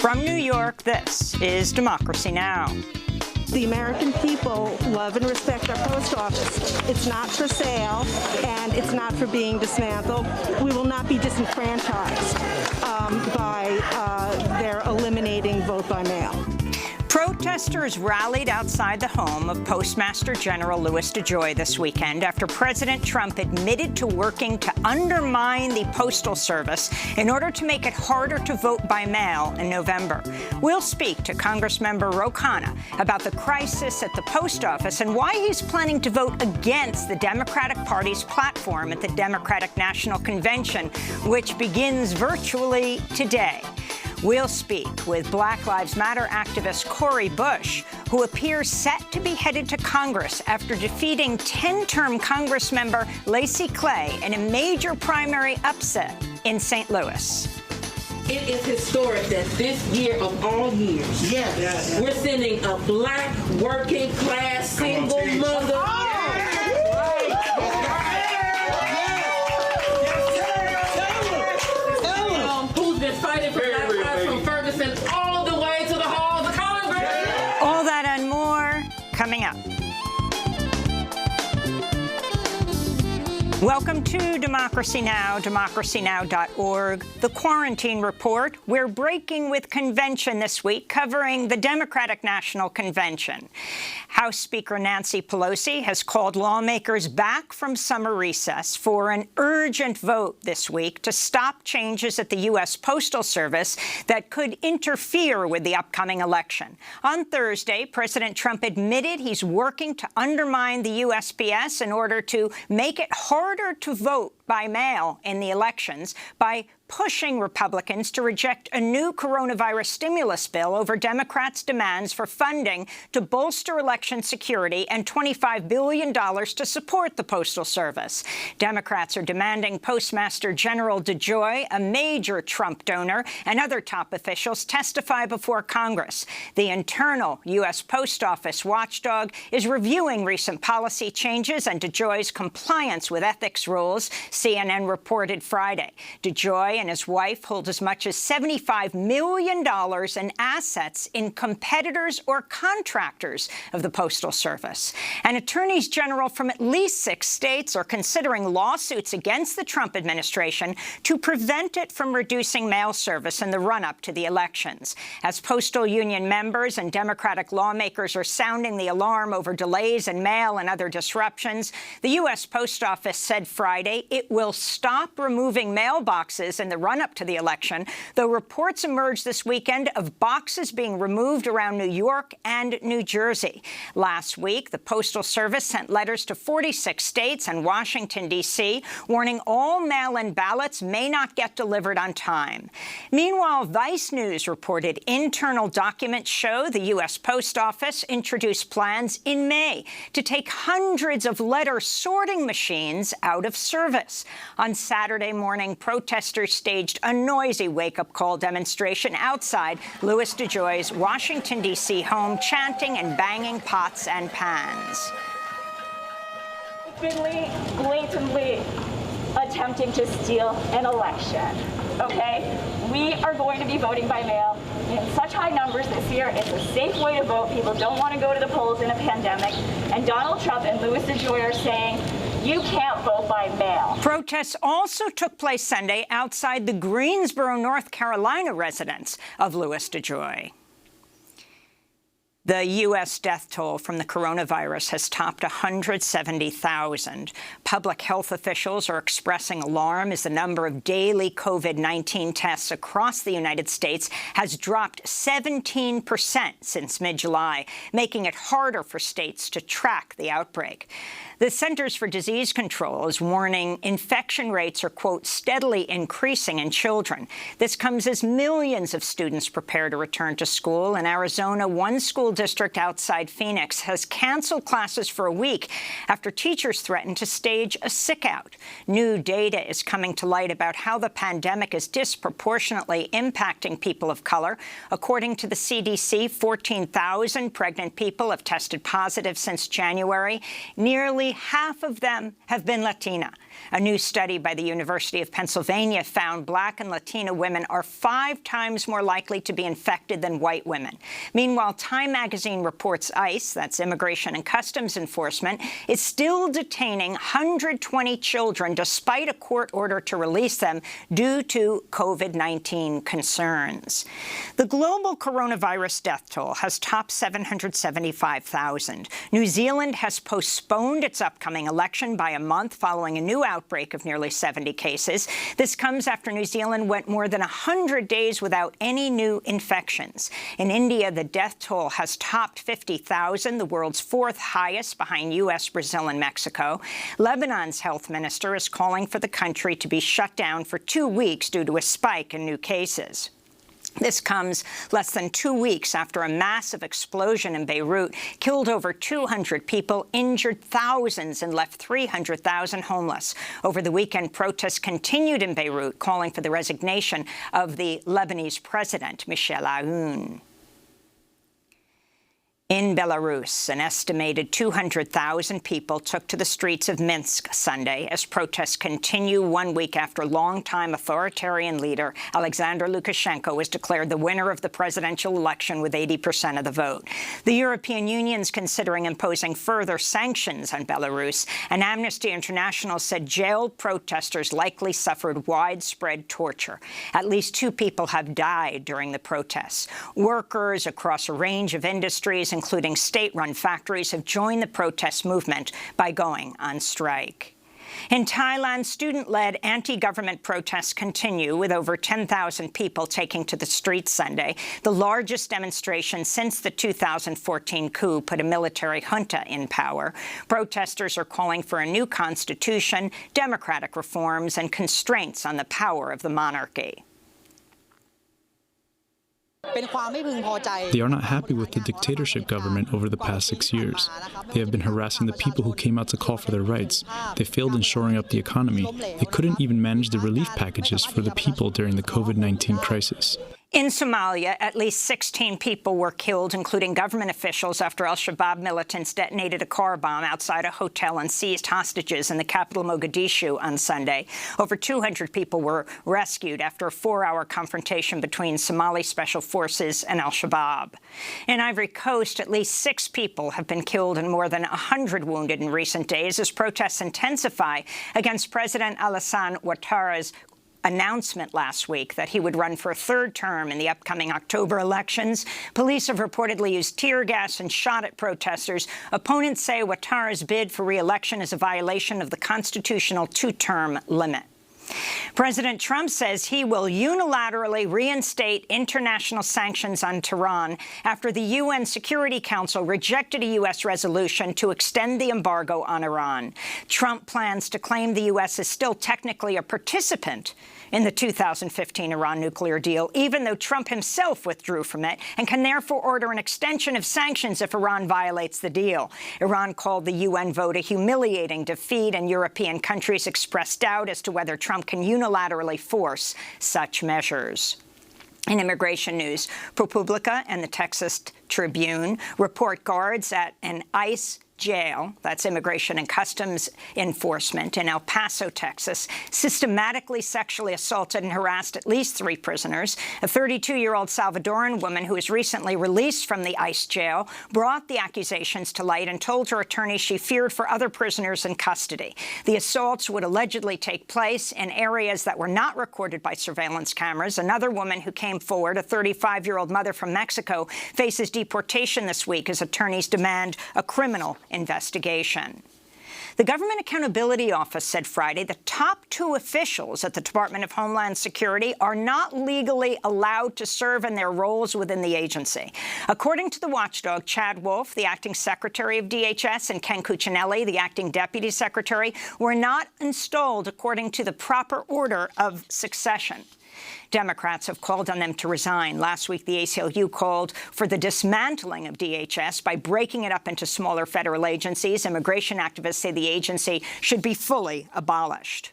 From New York, this is Democracy Now! The American people love and respect our post office. It's not for sale, and it's not for being dismantled. We will not be disenfranchised by their eliminating vote by mail. Protesters rallied outside the home of Postmaster General Louis DeJoy this weekend after President Trump admitted to working to undermine the Postal Service in order to make it harder to vote by mail in November. We'll speak to Congressmember Ro Khanna about the crisis at the post office and why he's planning to vote against the Democratic Party's platform at the Democratic National Convention, which begins virtually today. We'll speak with Black Lives Matter activist Cori Bush, who appears set to be headed to Congress after defeating 10-term Congressmember Lacy Clay in a major primary upset in St. Louis. It is historic that this year of all years, we're sending a Black working class single mother. Who's been fighting for Black lives from Ferguson all the way to the halls of Congress. All that and more coming up. Welcome to Democracy Now!, democracynow.org. The Quarantine Report. We're breaking with convention this week, covering the Democratic National Convention. House Speaker Nancy Pelosi has called lawmakers back from summer recess for an urgent vote this week to stop changes at the U.S. Postal Service that could interfere with the upcoming election. On Thursday, President Trump admitted he's working to undermine the USPS in order to make it harder to vote by mail in the elections by pushing Republicans to reject a new coronavirus stimulus bill over Democrats' demands for funding to bolster election security and $25 billion to support the Postal Service. Democrats are demanding Postmaster General DeJoy, a major Trump donor, and other top officials testify before Congress. The internal U.S. Post Office watchdog is reviewing recent policy changes and DeJoy's compliance with ethics rules, CNN reported Friday. DeJoy and his wife hold as much as $75 million in assets in competitors or contractors of the Postal Service. And attorneys general from at least 6 states are considering lawsuits against the Trump administration to prevent it from reducing mail service in the run-up to the elections. As postal union members and Democratic lawmakers are sounding the alarm over delays in mail and other disruptions, the U.S. Post Office said Friday it will stop removing mailboxes in the run-up to the election, though reports emerged this weekend of boxes being removed around New York and New Jersey. Last week, the Postal Service sent letters to 46 states and Washington, D.C., warning all mail-in ballots may not get delivered on time. Meanwhile, Vice News reported internal documents show the U.S. Post Office introduced plans in May to take hundreds of letter sorting machines out of service. On Saturday morning, protesters staged a noisy wake-up call demonstration outside Louis DeJoy's Washington, D.C. home, chanting and banging pots and pans. Blatantly attempting to steal an election, okay? We are going to be voting by mail in such high numbers this year. It's a safe way to vote. People don't want to go to the polls in a pandemic. And Donald Trump and Louis DeJoy are saying, you can't vote by mail. Protests also took place Sunday outside the Greensboro, North Carolina residence of Louis DeJoy. The U.S. death toll from the coronavirus has topped 170,000. Public health officials are expressing alarm as the number of daily COVID-19 tests across the United States has dropped 17% since mid-July, making it harder for states to track the outbreak. The Centers for Disease Control is warning infection rates are, quote, steadily increasing in children. This comes as millions of students prepare to return to school. In Arizona, one school district outside Phoenix has canceled classes for a week after teachers threatened to stage a sick-out. New data is coming to light about how the pandemic is disproportionately impacting people of color. According to the CDC, 14,000 pregnant people have tested positive since January. Nearly half of them have been Latina. A new study by the University of Pennsylvania found Black and Latina women are 5 times more likely to be infected than white women. Meanwhile, Time magazine reports ICE, that's Immigration and Customs Enforcement, is still detaining 120 children despite a court order to release them due to COVID-19 concerns. The global coronavirus death toll has topped 775,000. New Zealand has postponed its upcoming election by a month following a new outbreak of nearly 70 cases. This comes after New Zealand went more than 100 days without any new infections. In India, the death toll has topped 50,000, the world's 4th highest behind U.S., Brazil, and Mexico. Lebanon's health minister is calling for the country to be shut down for 2 weeks due to a spike in new cases. This comes less than 2 weeks after a massive explosion in Beirut killed over 200 people, injured thousands, and left 300,000 homeless. Over the weekend, protests continued in Beirut, calling for the resignation of the Lebanese president, Michel Aoun. In Belarus, an estimated 200,000 people took to the streets of Minsk Sunday as protests continue 1 week after longtime authoritarian leader Alexander Lukashenko was declared the winner of the presidential election with 80% of the vote. The European Union is considering imposing further sanctions on Belarus, and Amnesty International said jailed protesters likely suffered widespread torture. At least 2 people have died during the protests. Workers across a range of industries, including state-run factories, have joined the protest movement by going on strike. In Thailand, student-led anti-government protests continue, with over 10,000 people taking to the streets Sunday, the largest demonstration since the 2014 coup put a military junta in power. Protesters are calling for a new constitution, democratic reforms, and constraints on the power of the monarchy. They are not happy with the dictatorship government over the past 6 years. They have been harassing the people who came out to call for their rights. They failed in shoring up the economy. They couldn't even manage the relief packages for the people during the COVID-19 crisis. In Somalia, at least 16 people were killed, including government officials, after al-Shabaab militants detonated a car bomb outside a hotel and seized hostages in the capital Mogadishu on Sunday. Over 200 people were rescued after a 4-hour confrontation between Somali special forces and al-Shabaab. In Ivory Coast, at least 6 people have been killed and more than 100 wounded in recent days as protests intensify against President Alassane Ouattara's announcement last week that he would run for a 3rd term in the upcoming October elections. Police have reportedly used tear gas and shot at protesters. Opponents say Ouattara's bid for re-election is a violation of the constitutional 2-term limit. President Trump says he will unilaterally reinstate international sanctions on Tehran after the UN Security Council rejected a U.S. resolution to extend the embargo on Iran. Trump plans to claim the U.S. is still technically a participant in the 2015 Iran nuclear deal, even though Trump himself withdrew from it, and can therefore order an extension of sanctions if Iran violates the deal. Iran called the UN vote a humiliating defeat, and European countries expressed doubt as to whether Trump can unilaterally force such measures. In immigration news, ProPublica and the Texas Tribune report guards at an ICE jail, that's Immigration and Customs Enforcement, in El Paso, Texas, systematically sexually assaulted and harassed at least 3 prisoners. A 32-year-old Salvadoran woman who was recently released from the ICE jail brought the accusations to light and told her attorney she feared for other prisoners in custody. The assaults would allegedly take place in areas that were not recorded by surveillance cameras. Another woman who came forward, a 35-year-old mother from Mexico, faces deportation this week as attorneys demand a criminal investigation. The Government Accountability Office said Friday the top 2 officials at the Department of Homeland Security are not legally allowed to serve in their roles within the agency. According to the watchdog, Chad Wolf, the acting secretary of DHS, and Ken Cuccinelli, the acting deputy secretary, were not installed according to the proper order of succession. Democrats have called on them to resign. Last week, the ACLU called for the dismantling of DHS by breaking it up into smaller federal agencies. Immigration activists say the agency should be fully abolished.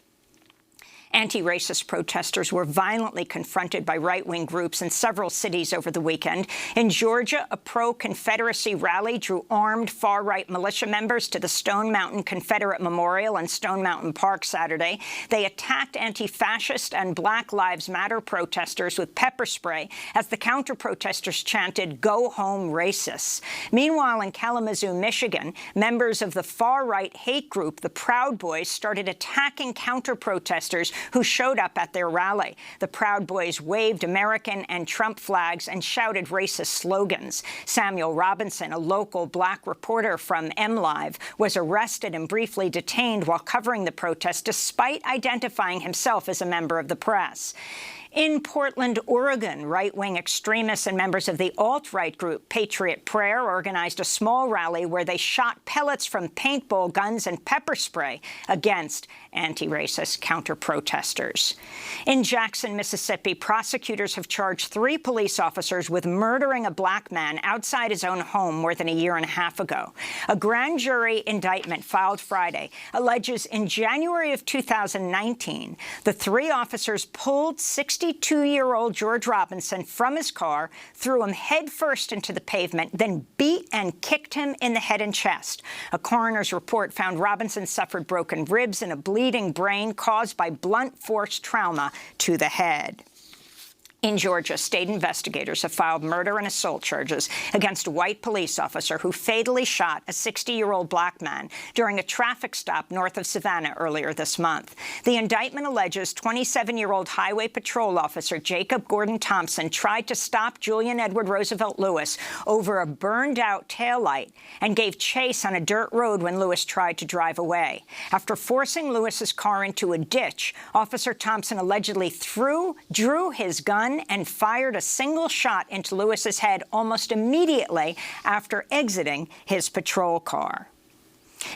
Anti-racist protesters were violently confronted by right-wing groups in several cities over the weekend. In Georgia, a pro-Confederacy rally drew armed far-right militia members to the Stone Mountain Confederate Memorial in Stone Mountain Park Saturday. They attacked anti-fascist and Black Lives Matter protesters with pepper spray as the counter-protesters chanted, "Go home, racists." Meanwhile, in Kalamazoo, Michigan, members of the far-right hate group, the Proud Boys, started attacking counter-protesters who showed up at their rally. The Proud Boys waved American and Trump flags and shouted racist slogans. Samuel Robinson, a local black reporter from MLive, was arrested and briefly detained while covering the protest, despite identifying himself as a member of the press. In Portland, Oregon, right-wing extremists and members of the alt-right group Patriot Prayer organized a small rally where they shot pellets from paintball guns and pepper spray against anti-racist counter-protesters. In Jackson, Mississippi, prosecutors have charged 3 police officers with murdering a black man outside his own home more than a year and a half ago. A grand jury indictment filed Friday alleges in January of 2019, the 3 officers pulled 62-year-old George Robinson from his car, threw him headfirst into the pavement, then beat and kicked him in the head and chest. A coroner's report found Robinson suffered broken ribs and a bleeding brain caused by blunt force trauma to the head. In Georgia, state investigators have filed murder and assault charges against a white police officer who fatally shot a 60-year-old black man during a traffic stop north of Savannah earlier this month. The indictment alleges 27-year-old Highway Patrol officer Jacob Gordon Thompson tried to stop Julian Edward Roosevelt Lewis over a burned-out taillight and gave chase on a dirt road when Lewis tried to drive away. After forcing Lewis's car into a ditch, Officer Thompson allegedly drew his gun and fired a single shot into Lewis's head almost immediately after exiting his patrol car.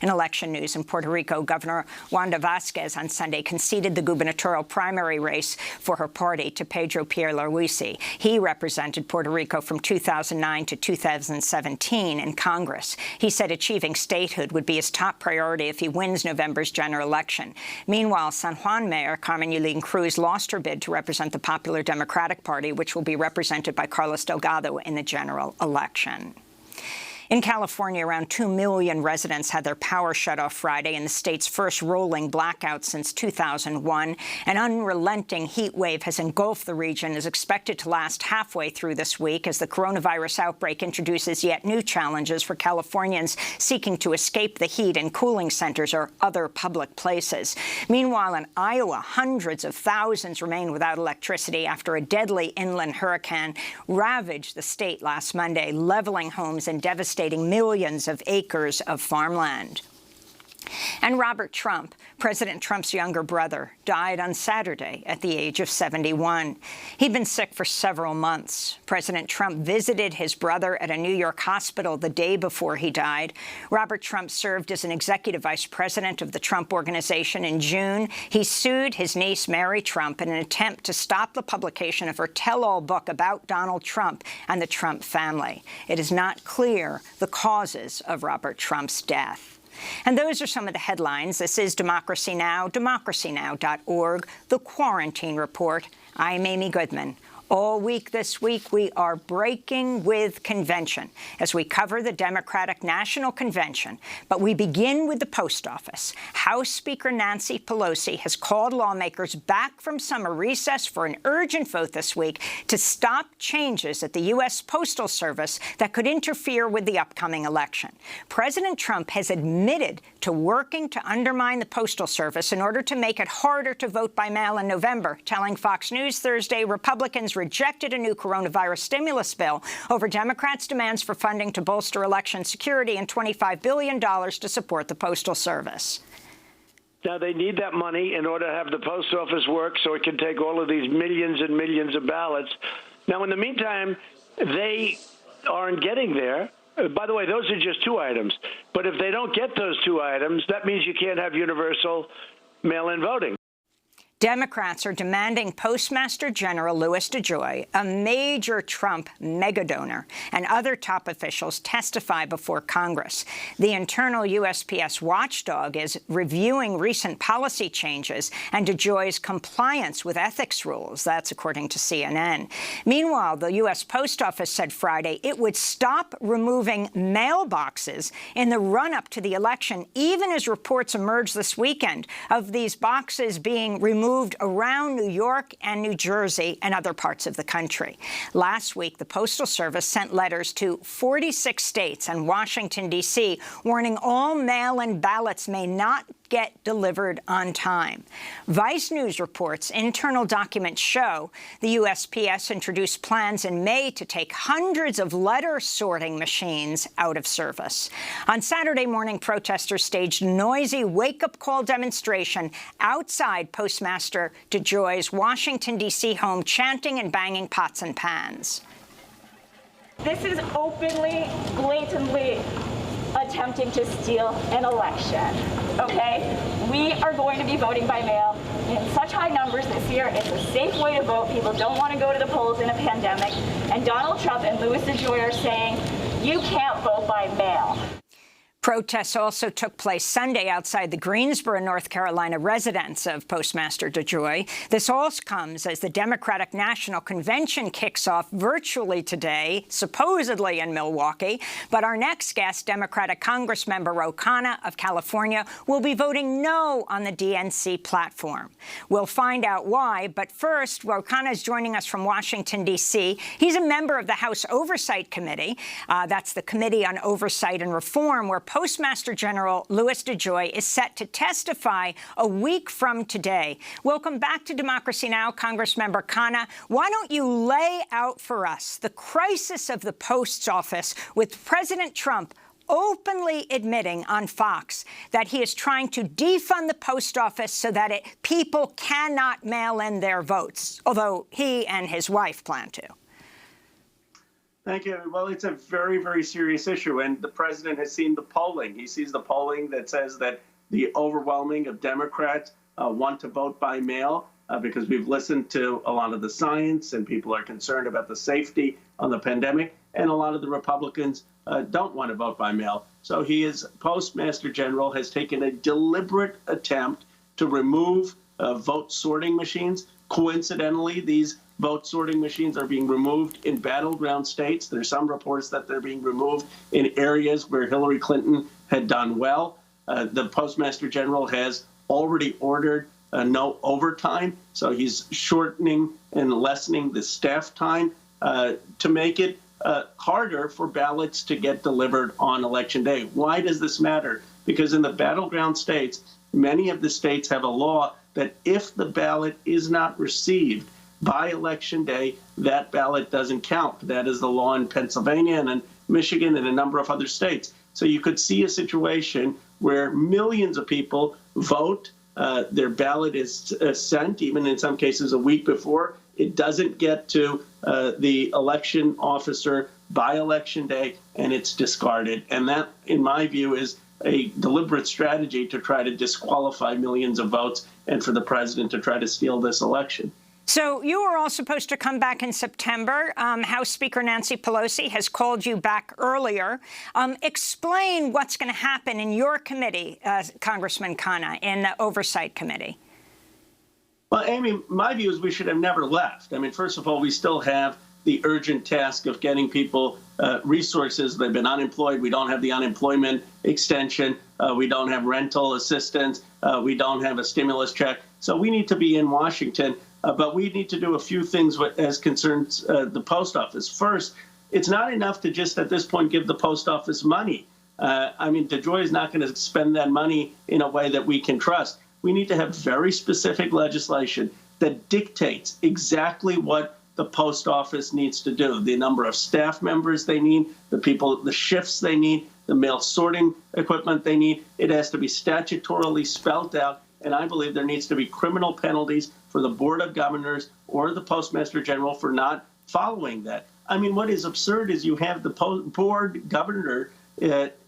In election news in Puerto Rico, Governor Wanda Vazquez on Sunday conceded the gubernatorial primary race for her party to Pedro Pierluisi. He represented Puerto Rico from 2009 to 2017 in Congress. He said achieving statehood would be his top priority if he wins November's general election. Meanwhile, San Juan Mayor Carmen Yulín Cruz lost her bid to represent the Popular Democratic Party, which will be represented by Carlos Delgado in the general election. In California, around 2 million residents had their power shut off Friday in the state's first rolling blackout since 2001. An unrelenting heat wave has engulfed the region and is expected to last halfway through this week as the coronavirus outbreak introduces yet new challenges for Californians seeking to escape the heat in cooling centers or other public places. Meanwhile, in Iowa, hundreds of thousands remain without electricity after a deadly inland hurricane ravaged the state last Monday, leveling homes and devastating millions of acres of farmland. And Robert Trump, President Trump's younger brother, died on Saturday at the age of 71. He'd been sick for several months. President Trump visited his brother at a New York hospital the day before he died. Robert Trump served as an executive vice president of the Trump Organization in June. He sued his niece, Mary Trump, in an attempt to stop the publication of her tell-all book about Donald Trump and the Trump family. It is not clear the causes of Robert Trump's death. And those are some of the headlines. This is Democracy Now!, DemocracyNow.org, The Quarantine Report. I'm Amy Goodman. All week this week, we are breaking with convention as we cover the Democratic National Convention. But we begin with the post office. House Speaker Nancy Pelosi has called lawmakers back from summer recess for an urgent vote this week to stop changes at the U.S. Postal Service that could interfere with the upcoming election. President Trump has admitted to working to undermine the Postal Service in order to make it harder to vote by mail in November, telling Fox News Thursday Republicans rejected a new coronavirus stimulus bill over Democrats' demands for funding to bolster election security and $25 billion to support the Postal Service. Now, they need that money in order to have the post office work so it can take all of these millions and millions of ballots. Now, in the meantime, they aren't getting there. By the way, those are just 2 items. But if they don't get those 2 items, that means you can't have universal mail-in voting. Democrats are demanding Postmaster General Louis DeJoy, a major Trump megadonor, and other top officials testify before Congress. The internal USPS watchdog is reviewing recent policy changes and DeJoy's compliance with ethics rules. That's according to CNN. Meanwhile, the U.S. Post Office said Friday it would stop removing mailboxes in the run-up to the election, even as reports emerged this weekend of these boxes being removed around New York and New Jersey and other parts of the country. Last week, the Postal Service sent letters to 46 states and Washington, D.C., warning all mail-in ballots may not get delivered on time. Vice News reports internal documents show the USPS introduced plans in May to take hundreds of letter sorting machines out of service. On Saturday morning, protesters staged a noisy wake-up call demonstration outside Postmaster DeJoy's Washington, D.C. home, chanting and banging pots and pans. This is openly, blatantly attempting to steal an election, okay? We are going to be voting by mail in such high numbers this year. It's a safe way to vote. People don't want to go to the polls in a pandemic. And Donald Trump and Louis DeJoy are saying, you can't vote by mail. Protests also took place Sunday outside the Greensboro, North Carolina residence of Postmaster DeJoy. This all comes as the Democratic National Convention kicks off virtually today, supposedly in Milwaukee. But our next guest, Democratic Congressmember Ro Khanna of California, will be voting no on the DNC platform. We'll find out why. But first, Ro Khanna is joining us from Washington, D.C. He's a member of the House Oversight Committee. That's the Committee on Oversight and Reform, where Postmaster General Louis DeJoy is set to testify a week from today. Welcome back to Democracy Now!, Congressmember Khanna. Why don't you lay out for us the crisis of the Post Office with President Trump openly admitting on Fox that he is trying to defund the Post Office so that people cannot mail in their votes, although he and his wife plan to? Thank you. Well, it's a very, very serious issue, and the president has seen the polling. He sees the polling that says that the overwhelming of Democrats want to vote by mail because we've listened to a lot of the science, and people are concerned about the safety on the pandemic, and a lot of the Republicans don't want to vote by mail. So Postmaster General has taken a deliberate attempt to remove vote sorting machines. Coincidentally, these vote sorting machines are being removed in battleground states. There's some reports that they're being removed in areas where Hillary Clinton had done well. The Postmaster General has already ordered no overtime, so he's shortening and lessening the staff time to make it harder for ballots to get delivered on Election Day. Why does this matter? Because in the battleground states, many of the states have a law that if the ballot is not received by Election Day, that ballot doesn't count. That is the law in Pennsylvania and in Michigan and a number of other states. So you could see a situation where millions of people vote, their ballot is sent, even in some cases a week before. It doesn't get to the election officer by Election Day, and it's discarded. And that, in my view, is a deliberate strategy to try to disqualify millions of votes and for the president to try to steal this election. So you were all supposed to come back in September. House Speaker Nancy Pelosi has called you back earlier. Explain what's going to happen in your committee, Congressman Khanna, in the Oversight Committee. Well, Amy, my view is we should have never left. I mean, first of all, we still have the urgent task of getting people resources. They've been unemployed. We don't have the unemployment extension. We don't have rental assistance. We don't have a stimulus check. So we need to be in Washington. But we need to do a few things as concerns the post office. First, it's not enough to just at this point give the post office money. I mean, DeJoy is not going to spend that money in a way that we can trust. We need to have very specific legislation that dictates exactly what the post office needs to do, the number of staff members they need, the shifts they need, the mail sorting equipment they need. It has to be statutorily spelled out. And I believe there needs to be criminal penalties for the Board of Governors or the Postmaster General for not following that. I mean, what is absurd is you have the board governor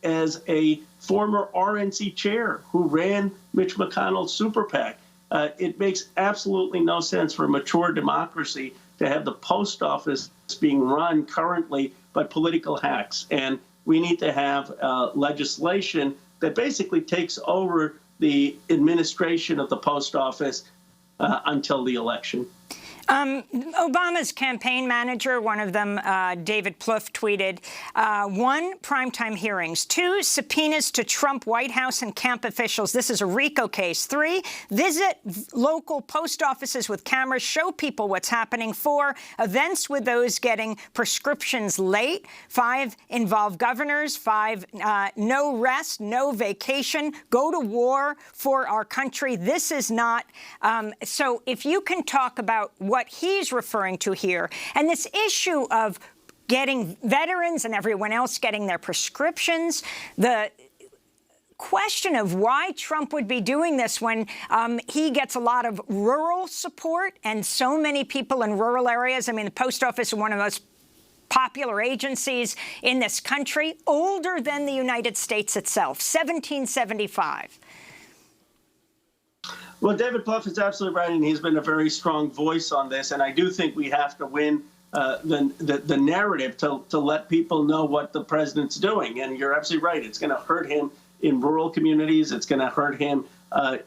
as a former RNC chair who ran Mitch McConnell's super PAC. It makes absolutely no sense for a mature democracy to have the post office being run currently by political hacks. And we need to have legislation that basically takes over the administration of the post office until the election. Obama's campaign manager, one of them, David Plouffe, tweeted, 1, primetime hearings, 2, subpoenas to Trump White House and camp officials. This is a RICO case. 3, visit local post offices with cameras, show people what's happening. 4, events with those getting prescriptions late. 5, involve governors. 5, no rest, no vacation, go to war for our country. This is not, so if you can talk about what he's referring to here, and this issue of getting veterans and everyone else getting their prescriptions, the question of why Trump would be doing this when he gets a lot of rural support and so many people in rural areas. I mean, the post office is one of the most popular agencies in this country, older than the United States itself, 1775. Well, David Plouffe is absolutely right, and he's been a very strong voice on this. And I do think we have to win the narrative to let people know what the president's doing. And you're absolutely right. It's going to hurt him in rural communities. It's going to hurt him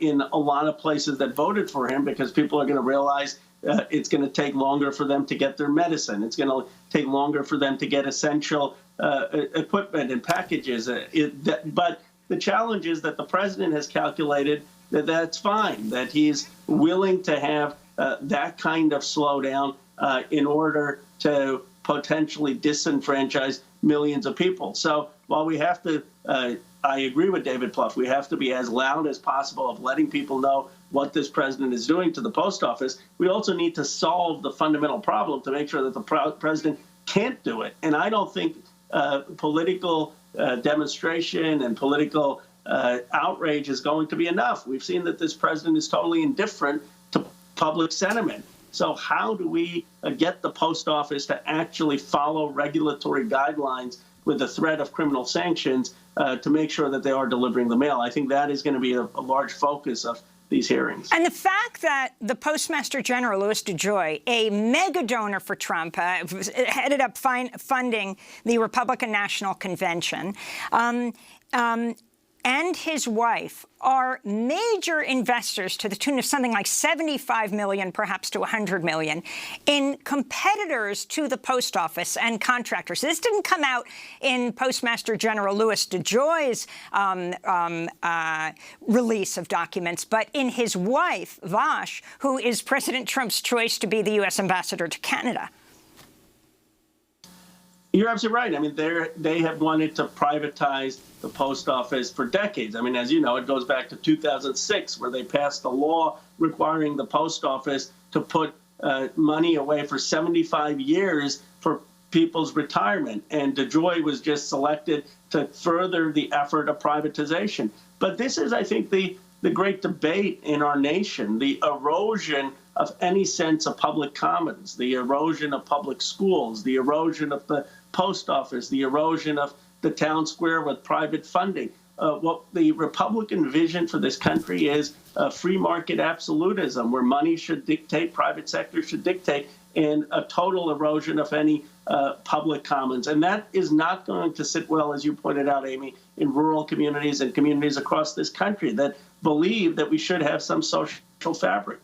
in a lot of places that voted for him, because people are going to realize it's going to take longer for them to get their medicine. It's going to take longer for them to get essential equipment and packages. But the challenge is that the president has calculated that's fine, that he's willing to have that kind of slowdown in order to potentially disenfranchise millions of people. So while we have to, I agree with David Plouffe, we have to be as loud as possible of letting people know what this president is doing to the post office. We also need to solve the fundamental problem to make sure that the president can't do it. And I don't think political demonstration and political outrage is going to be enough. We've seen that this president is totally indifferent to public sentiment. So how do we get the post office to actually follow regulatory guidelines with the threat of criminal sanctions to make sure that they are delivering the mail? I think that is going to be a large focus of these hearings. And the fact that the Postmaster General, Louis DeJoy, a mega donor for Trump, headed up funding the Republican National Convention, and his wife are major investors to the tune of something like 75 million, perhaps to 100 million, in competitors to the post office and contractors. This didn't come out in Postmaster General Louis DeJoy's release of documents, but in his wife, Vash, who is President Trump's choice to be the U.S. ambassador to Canada. You're absolutely right. I mean, they have wanted to privatize the post office for decades. I mean, as you know, it goes back to 2006, where they passed a law requiring the post office to put money away for 75 years for people's retirement. And DeJoy was just selected to further the effort of privatization. But this is, I think, the great debate in our nation, the erosion of any sense of public commons, the erosion of public schools, the erosion of the post office, the erosion of the town square with private funding. What the Republican vision for this country is free market absolutism, where money should dictate, private sector should dictate, and a total erosion of any public commons. And that is not going to sit well, as you pointed out, Amy, in rural communities and communities across this country that believe that we should have some social fabric.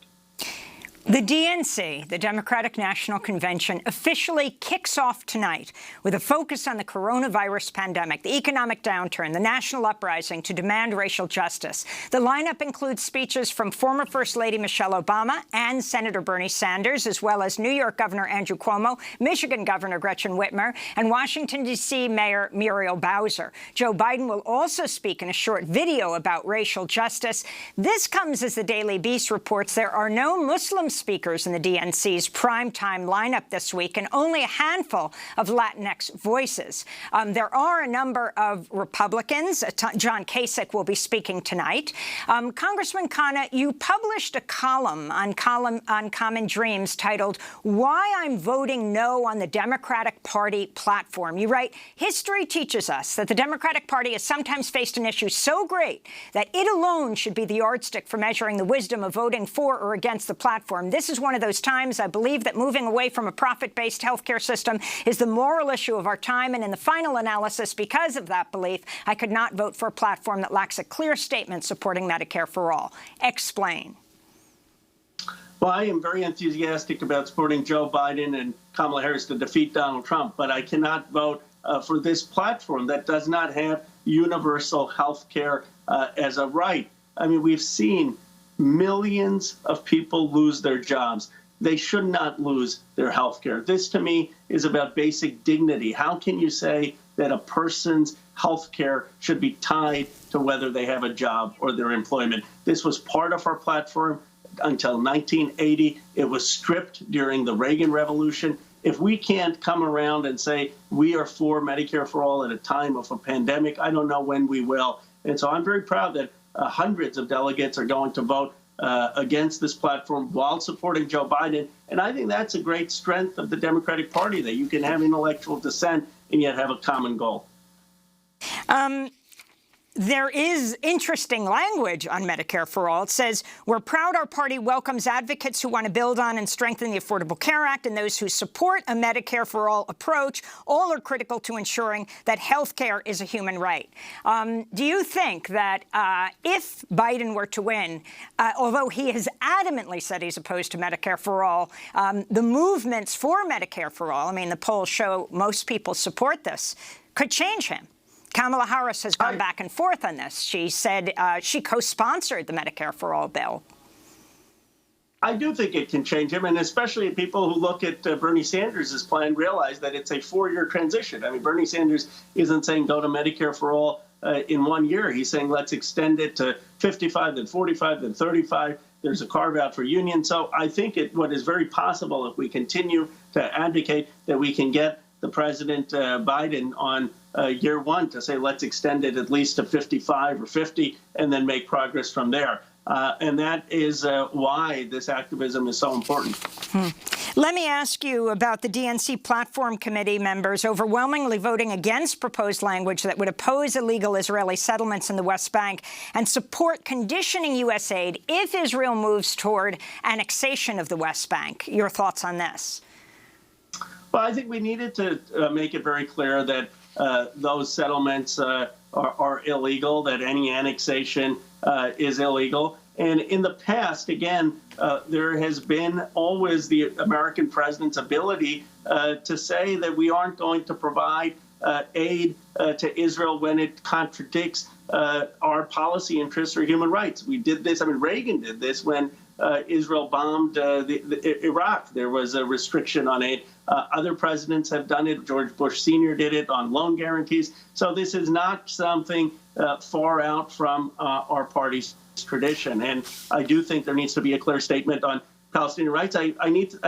The DNC, the Democratic National Convention, officially kicks off tonight with a focus on the coronavirus pandemic, the economic downturn, the national uprising to demand racial justice. The lineup includes speeches from former First Lady Michelle Obama and Senator Bernie Sanders, as well as New York Governor Andrew Cuomo, Michigan Governor Gretchen Whitmer, and Washington, D.C. Mayor Muriel Bowser. Joe Biden will also speak in a short video about racial justice. This comes as the Daily Beast reports there are no Muslim speakers in the DNC's primetime lineup this week, and only a handful of Latinx voices. There are a number of Republicans. John Kasich will be speaking tonight. Congressman Khanna, you published a column on Common Dreams titled "Why I'm Voting No on the Democratic Party Platform." You write, "History teaches us that the Democratic Party has sometimes faced an issue so great that it alone should be the yardstick for measuring the wisdom of voting for or against the platform. This is one of those times. I believe that moving away from a profit-based healthcare system is the moral issue of our time, and in the final analysis, because of that belief, I could not vote for a platform that lacks a clear statement supporting Medicare for all." Explain. Well, I am very enthusiastic about supporting Joe Biden and Kamala Harris to defeat Donald Trump, but I cannot vote for this platform that does not have universal health care as a right. I mean, we've seen millions of people lose their jobs. They should not lose their health care. This, to me, is about basic dignity. How can you say that a person's health care should be tied to whether they have a job or their employment? This was part of our platform until 1980. It was stripped during the Reagan Revolution. If we can't come around and say we are for Medicare for all at a time of a pandemic, I don't know when we will. And so I'm very proud that hundreds of delegates are going to vote against this platform while supporting Joe Biden. And I think that's a great strength of the Democratic Party, that you can have intellectual dissent and yet have a common goal. There is interesting language on Medicare for All. It says, "We're proud our party welcomes advocates who want to build on and strengthen the Affordable Care Act and those who support a Medicare for All approach. All are critical to ensuring that health care is a human right." Do you think that if Biden were to win, although he has adamantly said he's opposed to Medicare for All, the movements for Medicare for All, I mean, the polls show most people support this, could change him? Kamala Harris has gone back and forth on this. She said she co-sponsored the Medicare for All bill. I do think it can change him, and especially people who look at Bernie Sanders' plan realize that it's a 4-year transition. I mean, Bernie Sanders isn't saying go to Medicare for All in 1 year. He's saying let's extend it to 55, then 45, then 35. There's a carve-out for unions. So I think what is very possible if we continue to advocate that we can get the President Biden on year one to say let's extend it at least to 55 or 50 and then make progress from there. And that is why this activism is so important. Let me ask you about the DNC Platform Committee members overwhelmingly voting against proposed language that would oppose illegal Israeli settlements in the West Bank and support conditioning U.S. aid if Israel moves toward annexation of the West Bank. Your thoughts on this? Well, I think we needed to make it very clear that those settlements are illegal, that any annexation is illegal. And in the past, again, there has been always the American president's ability to say that we aren't going to provide aid to Israel when it contradicts our policy interests or human rights. We did this. I mean, Reagan did this when Israel bombed Iraq. There was a restriction on aid. Other presidents have done it. George Bush Sr. did it on loan guarantees. So this is not something far out from our party's tradition. And I do think there needs to be a clear statement on Palestinian rights. I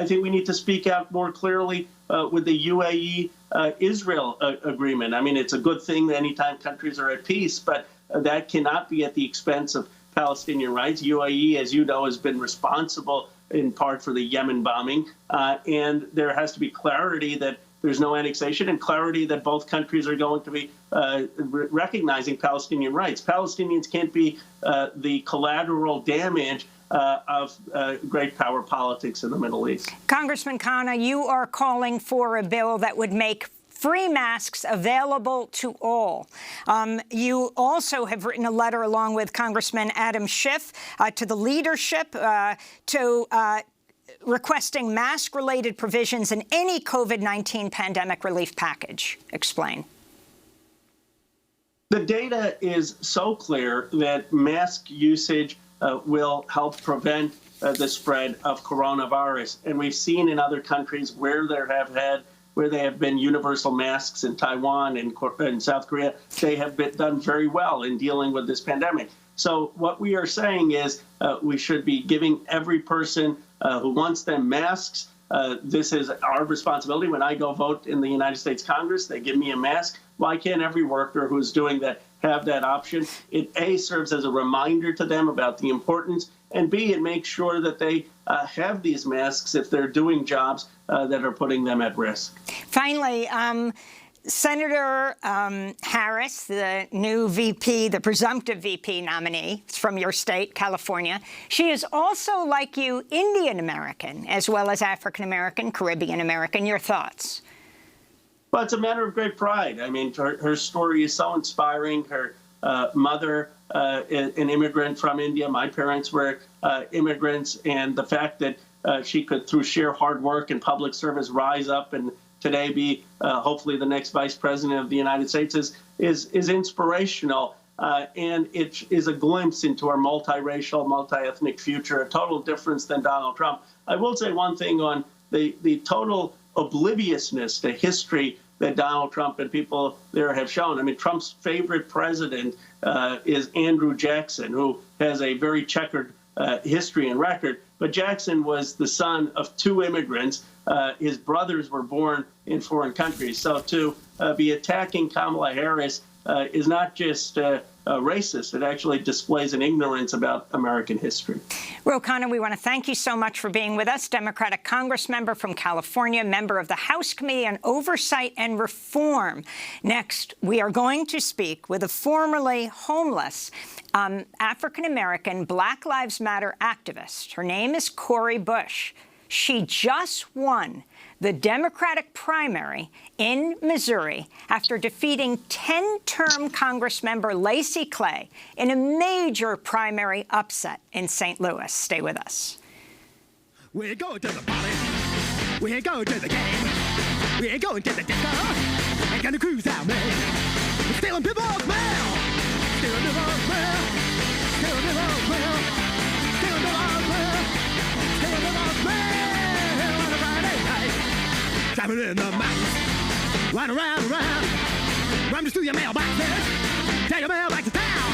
think we need to speak out more clearly with the UAE-Israel agreement. I mean, it's a good thing that anytime countries are at peace, but that cannot be at the expense of Palestinian rights. UAE, as you know, has been responsible in part for the Yemen bombing. And there has to be clarity that there's no annexation and clarity that both countries are going to be recognizing Palestinian rights. Palestinians can't be the collateral damage of great power politics in the Middle East. Congressman Khanna, you are calling for a bill that would make free masks available to all. You also have written a letter along with Congressman Adam Schiff to the leadership requesting mask-related provisions in any COVID-19 pandemic relief package. Explain. The data is so clear that mask usage will help prevent the spread of coronavirus. And we've seen in other countries where they have been universal masks in Taiwan and South Korea, they have done very well in dealing with this pandemic. So what we are saying is we should be giving every person who wants them masks. This is our responsibility. When I go vote in the United States Congress, they give me a mask. Why can't every worker who's doing that have that option? It, A, serves as a reminder to them about the importance, and B, it makes sure that they have these masks if they're doing jobs that are putting them at risk. Finally, Senator Harris, the new VP, the presumptive VP nominee from your state, California, she is also, like you, Indian American, as well as African American, Caribbean American. Your thoughts? Well, it's a matter of great pride. I mean, her story is so inspiring. Her mother, an immigrant from India. My parents were immigrants. And the fact that she could, through sheer hard work and public service, rise up and today be hopefully the next vice president of the United States is inspirational. And it is a glimpse into our multiracial, multi-ethnic future, a total difference than Donald Trump. I will say one thing on the total obliviousness to history that Donald Trump and people there have shown. I mean, Trump's favorite president is Andrew Jackson, who has a very checkered history and record. But Jackson was the son of two immigrants. His brothers were born in foreign countries. So to be attacking Kamala Harris is not just racist. It actually displays an ignorance about American history. Ro Khanna, we want to thank you so much for being with us. Democratic Congress member from California, member of the House Committee on Oversight and Reform. Next, we are going to speak with a formerly homeless African-American Black Lives Matter activist. Her name is Cori Bush. She just won the Democratic primary in Missouri after defeating 10-term Congressmember Lacy Clay in a major primary upset in St. Louis. Stay with us. We're going to the party. We're going to the game. We're going to the disco. We're going to cruise out, man. We're stealing people's mail. Stealing people's mail. Stealing people's mail. Stealing people's mail. Stealing people's mail. Driving in the mountains, riding around, rummage through your mailboxes, take your mail back to town.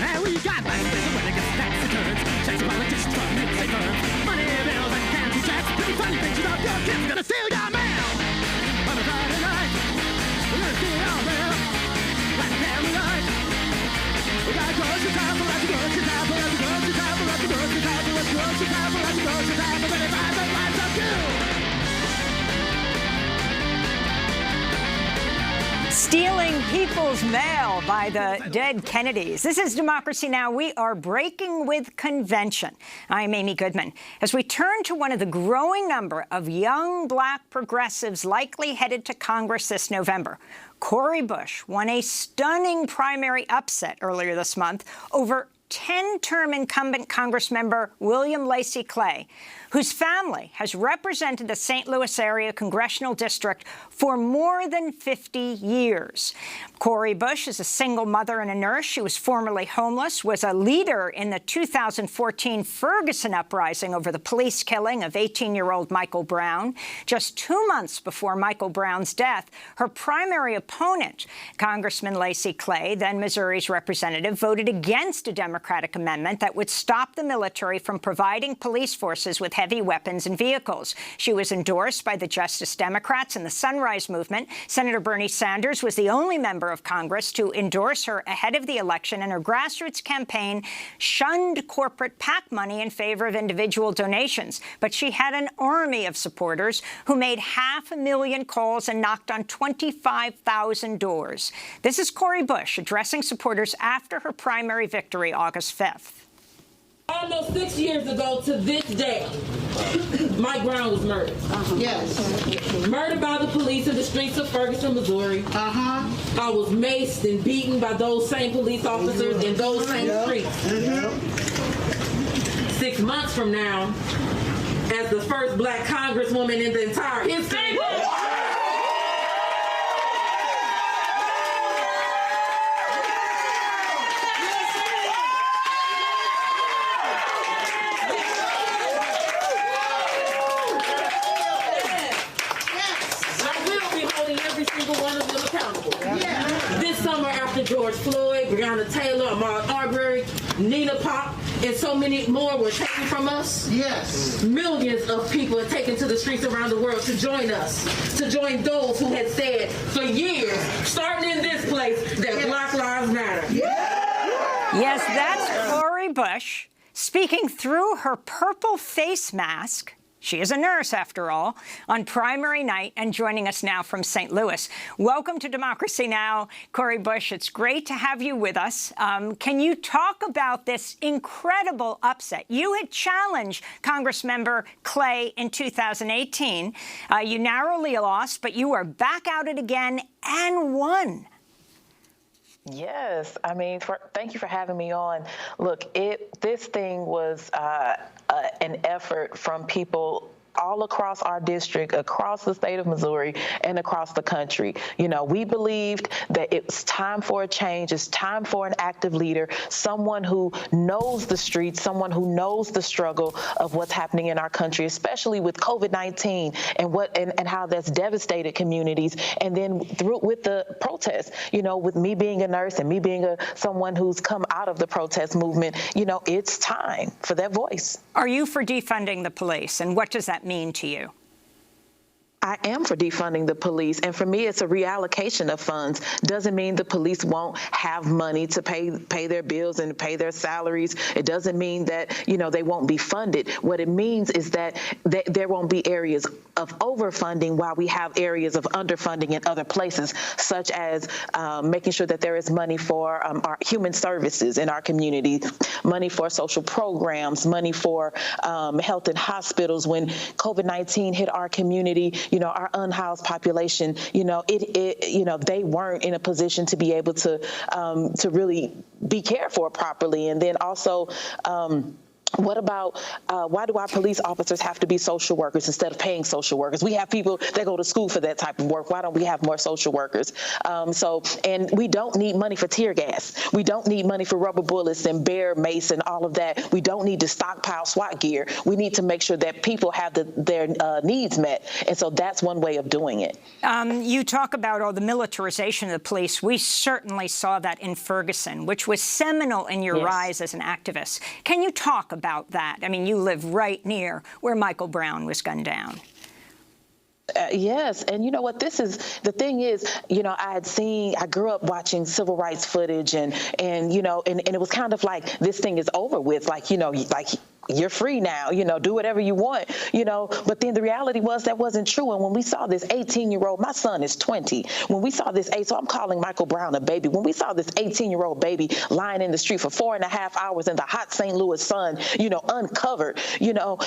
And we got banks when it gets tax returns, checks and politicians trying to make they burn. Money bills and candy checks, pretty funny pictures of your kids gonna steal your mail. On a Friday night, we're gonna steal your mail, like a family night. We got grocery time, we'll have to grocery time, we'll have to grocery time, we'll have to grocery time, we'll have to grocery time, we'll have to grocery time, we'll have to buy the lives of you. Stealing people's mail by the dead Kennedys. This is Democracy Now! We are breaking with convention. I'm Amy Goodman. As we turn to one of the growing number of young Black progressives likely headed to Congress this November, Cori Bush won a stunning primary upset earlier this month over 10-term incumbent Congressmember William Lacy Clay, whose family has represented the St. Louis area congressional district for more than 50 years. Cori Bush is a single mother and a nurse. She was formerly homeless, was a leader in the 2014 Ferguson uprising over the police killing of 18-year-old Michael Brown. Just 2 months before Michael Brown's death, her primary opponent, Congressman Lacy Clay, then Missouri's representative, voted against a Democratic amendment that would stop the military from providing police forces with heavy weapons and vehicles. She was endorsed by the Justice Democrats and the Sunrise Movement. Senator Bernie Sanders was the only member of Congress to endorse her ahead of the election, and her grassroots campaign shunned corporate PAC money in favor of individual donations. But she had an army of supporters who made 500,000 calls and knocked on 25,000 doors. This is Cori Bush addressing supporters after her primary victory August 5th. Almost 6 years ago to this day, Mike Brown was murdered. Yes. Murdered by the police in the streets of Ferguson, Missouri. I was maced and beaten by those same police officers in those same streets. 6 months from now, as the first Black Congresswoman in the entire history. This summer, after George Floyd, Breonna Taylor, Ahmaud Arbery, Nina Pop, and so many more were taken from us. Yes. Millions of people are taken to the streets around the world to join us, to join those who had said for years, starting in this place, that Black Lives Matter. Yes, that's Cori Bush speaking through her purple face mask. She is a nurse, after all, on primary night and joining us now from St. Louis. Welcome to Democracy Now!, Cori Bush. It's great to have you with us. Can you talk about this incredible upset? You had challenged Congressmember Clay in 2018. You narrowly lost, but you are back at it again and won. Yes, I mean, thank you for having me on. Look, this thing was an effort from people all across our district, across the state of Missouri, and across the country. You know, we believed that it's time for a change. It's time for an active leader, someone who knows the streets, someone who knows the struggle of what's happening in our country, especially with COVID-19 and how that's devastated communities. And then with the protests, you know, with me being a nurse and me being someone who's come out of the protest movement, you know, it's time for that voice. Are you for defunding the police, and what does that mean to you? I am for defunding the police, and for me, it's a reallocation of funds. Doesn't mean the police won't have money to pay their bills and pay their salaries. It doesn't mean that, you know, they won't be funded. What it means is that there won't be areas of overfunding while we have areas of underfunding in other places, such as making sure that there is money for our human services in our community, money for social programs, money for health and hospitals. When COVID-19 hit our community, you know, our unhoused population, you know, you know, they weren't in a position to be able to really be cared for properly. And then also, what about why do our police officers have to be social workers instead of paying social workers? We have people that go to school for that type of work. Why don't we have more social workers? And we don't need money for tear gas. We don't need money for rubber bullets and bear mace and all of that. We don't need to stockpile SWAT gear. We need to make sure that people have their needs met. And so that's one way of doing it. You talk about all the militarization of the police. We certainly saw that in Ferguson, which was seminal in your rise as an activist. Can you talk about that? I mean, you live right near where Michael Brown was gunned down. Yes, and you know what, the thing is, you know, I grew up watching civil rights footage and you know, and it was kind of like, this thing is over with, like, you know, like, you're free now, you know, do whatever you want, you know, but then the reality was that wasn't true. And when we saw this 18-year-old, my son is 20, when we saw this, so I'm calling Michael Brown a baby, when we saw this 18-year-old baby lying in the street for 4.5 hours in the hot St. Louis sun, you know, uncovered, you know,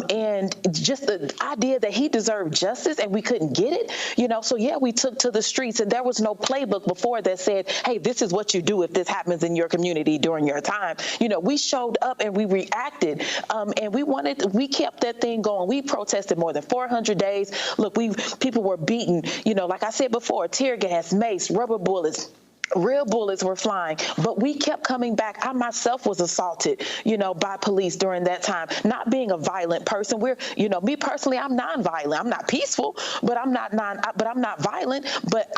and just the idea that he deserved justice and we couldn't get it, you know, so yeah, we took to the streets, and there was no playbook before that said, hey, this is what you do if this happens in your community during your time. You know, we showed up and we reacted. And we kept that thing going. We protested more than 400 days. Look, people were beaten, you know, like I said before, tear gas, mace, rubber bullets. Real bullets were flying, but we kept coming back. I myself was assaulted, you know, by police during that time. Not being a violent person, you know, me personally, I'm nonviolent. I'm not peaceful, but I'm not violent. But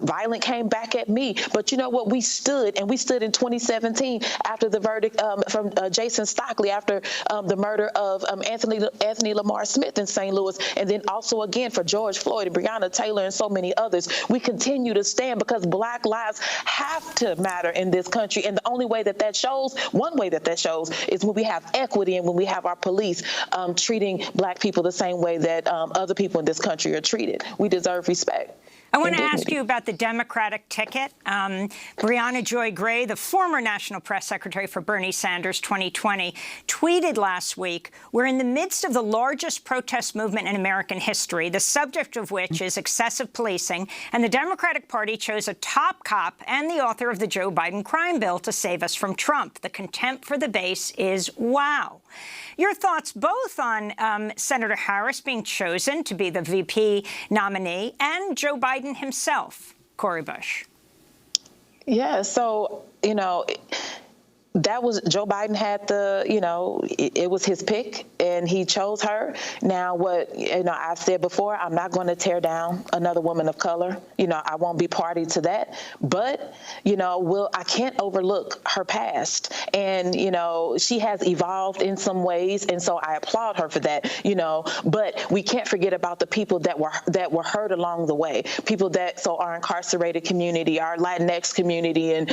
violent came back at me. But you know what? We stood in 2017 after the verdict from Jason Stockley after the murder of Anthony Lamar Smith in St. Louis, and then also again for George Floyd and Breonna Taylor and so many others. We continue to stand because Black lives have to matter in this country. And the only way that shows, one way that shows, is when we have equity and when we have our police treating Black people the same way that other people in this country are treated. We deserve respect. I want to ask you about the Democratic ticket. Brianna Joy Gray, the former National Press Secretary for Bernie Sanders 2020, tweeted last week, "We're in the midst of the largest protest movement in American history, the subject of which is excessive policing, and the Democratic Party chose a top cop and the author of the Joe Biden crime bill to save us from Trump. The contempt for the base is wow." Your thoughts both on Senator Harris being chosen to be the VP nominee and Joe Biden himself, Cori Bush. Yeah, so, you know, that was Joe Biden had it was his pick and he chose her. Now, what, I've said before, I'm not going to tear down another woman of color. I won't be party to that. But, I can't overlook her past. And, she has evolved in some ways. And so I applaud her for that, but we can't forget about the people that were hurt along the way. People our incarcerated community, our Latinx community, and,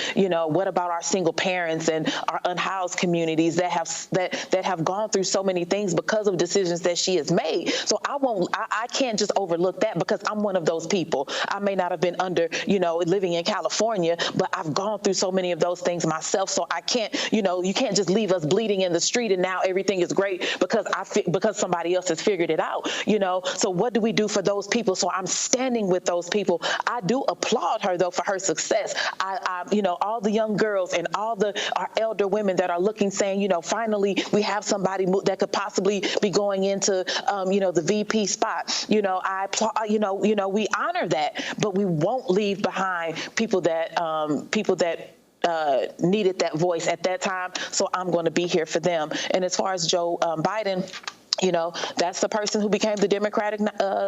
what about our single parents and our unhoused communities that have gone through so many things because of decisions that she has made. So I can't just overlook that because I'm one of those people. I may not have been living in California, but I've gone through so many of those things myself. So I can't, you can't just leave us bleeding in the street and now everything is great because somebody else has figured it out, So what do we do for those people? So I'm standing with those people. I do applaud her though for her success. All the young girls and all our elder women that are looking, saying, finally we have somebody that could possibly be going into, the VP spot. I applaud, we honor that, but we won't leave behind people that needed that voice at that time. So I'm going to be here for them. And as far as Joe Biden, that's the person who became the Democratic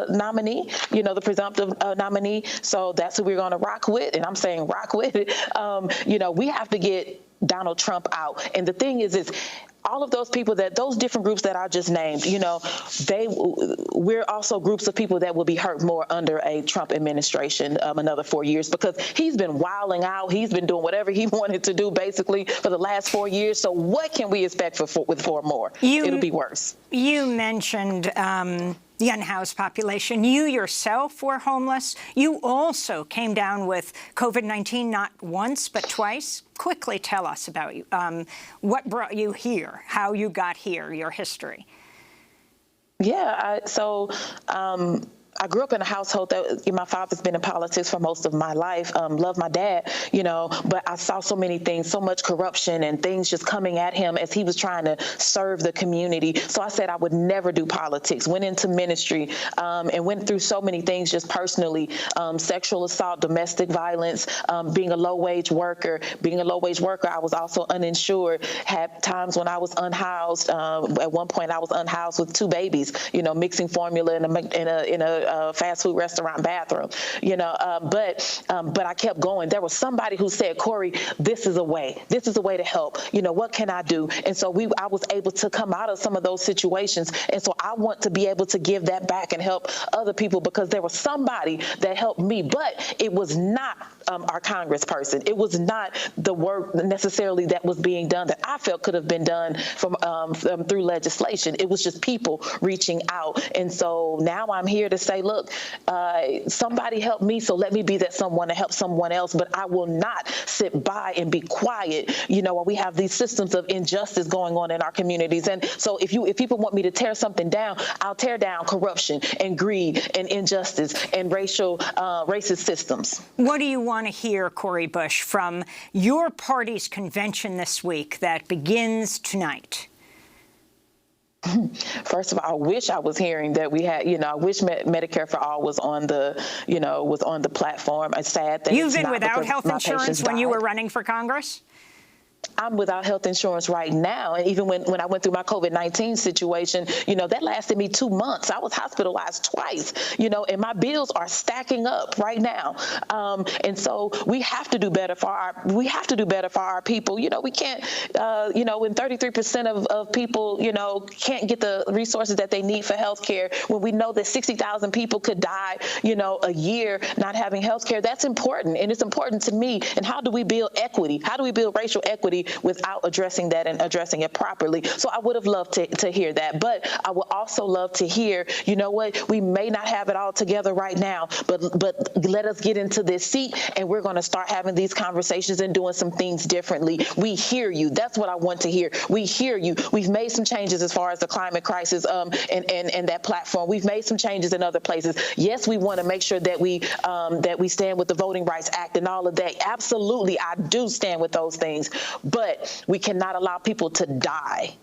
nominee, the presumptive nominee. So that's who we're going to rock with. And I'm saying rock with it. We have to get Donald Trump out. And the thing is all of those people those different groups that I just named, we're also groups of people that will be hurt more under a Trump administration another 4 years, because he's been wilding out. He's been doing whatever he wanted to do basically for the last 4 years. So what can we expect with 4 more? It'll be worse. You mentioned the unhoused population. You yourself were homeless. You also came down with COVID-19 not once but twice. Quickly tell us about you. What brought you here, how you got here, your history. Yeah, I grew up in a household that my father's been in politics for most of my life. Love my dad, but I saw so many things, so much corruption and things just coming at him as he was trying to serve the community. So I said I would never do politics, went into ministry, and went through so many things just personally, sexual assault, domestic violence, being a low-wage worker. Being a low-wage worker, I was also uninsured, had times when I was unhoused. At one point, I was unhoused with 2 babies, mixing formula in a fast food restaurant bathroom, but I kept going. There was somebody who said, Corey, this is a way to help. What can I do? And so I was able to come out of some of those situations. And so I want to be able to give that back and help other people, because there was somebody that helped me, but it was not our congressperson. It was not the work necessarily that was being done that I felt could have been done through legislation. It was just people reaching out. And so now I'm here to say, look, somebody helped me, so let me be that someone to help someone else. But I will not sit by and be quiet, while we have these systems of injustice going on in our communities. And so if people want me to tear something down, I'll tear down corruption and greed and injustice and racist systems. What do you want to hear, Cori Bush, from your party's convention this week that begins tonight? First of all, I wish I was hearing that we had, I wish Medicare for All was on the platform. It's sad that you've been without health insurance when you were running for Congress. I'm without health insurance right now. And even when I went through my COVID-19 situation, that lasted me 2 months. I was hospitalized twice, and my bills are stacking up right now. And so we have to do better for our people. We can't, when 33% of people, can't get the resources that they need for health care, when we know that 60,000 people could die, a year not having health care. That's important. And it's important to me. And how do we build equity? How do we build racial equity without addressing that and addressing it properly? So I would have loved to hear that. But I would also love to hear, we may not have it all together right now, but let us get into this seat and we're going to start having these conversations and doing some things differently. We hear you. That's what I want to hear. We hear you. We've made some changes as far as the climate crisis and that platform. We've made some changes in other places. Yes, we want to make sure that we stand with the Voting Rights Act and all of that. Absolutely, I do stand with those things. But we cannot allow people to die.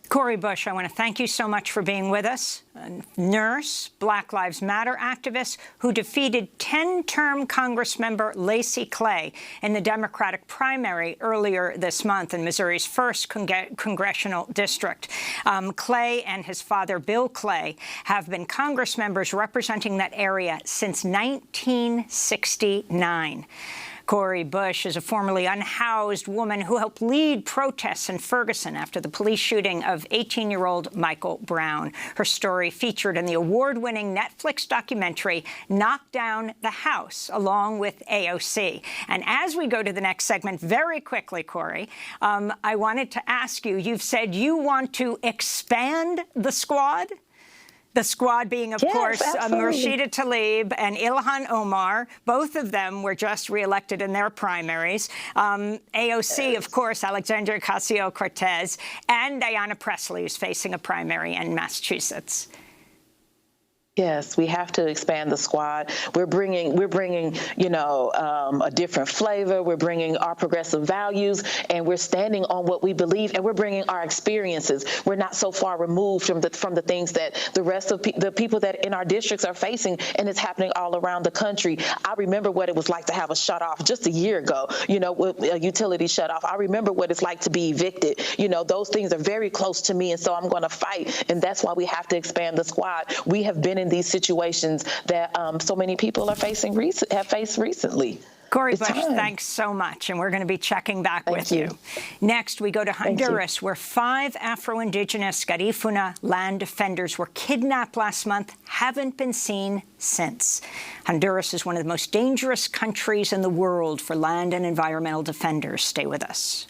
Cori Bush, I want to thank you so much for being with us. A nurse, Black Lives Matter activist who defeated 10-term Congressmember Lacy Clay in the Democratic primary earlier this month in Missouri's 1st congressional district. Clay and his father, Bill Clay, have been Congress members representing that area since 1969. Cori Bush is a formerly unhoused woman who helped lead protests in Ferguson after the police shooting of 18-year-old Michael Brown. Her story featured in the award-winning Netflix documentary Knock Down the House, along with AOC. And as we go to the next segment, very quickly, Cori, I wanted to ask you, you've said you want to expand the squad? The squad being, of course, Rashida Tlaib and Ilhan Omar. Both of them were just reelected in their primaries. AOC, of course, Alexandria Ocasio-Cortez, and Diana Pressley, who's facing a primary in Massachusetts. Yes, we have to expand the squad. We're bringing, you know, a different flavor. We're bringing our progressive values, and we're standing on what we believe, and we're bringing our experiences. We're not so far removed from the things that the rest of the people that in our districts are facing, and it's happening all around the country. I remember what it was like to have a shut-off just a year ago, you know, with a utility shut-off. I remember what it's like to be evicted. You know, those things are very close to me, and so I'm going to fight, and that's why we have to expand the squad. We have been in these situations that so many people have faced recently. Cori Bush, thanks so much, and we're going to be checking back with you. Next, we go to Honduras, where 5 Afro-Indigenous Garifuna land defenders were kidnapped last month, haven't been seen since. Honduras is one of the most dangerous countries in the world for land and environmental defenders. Stay with us.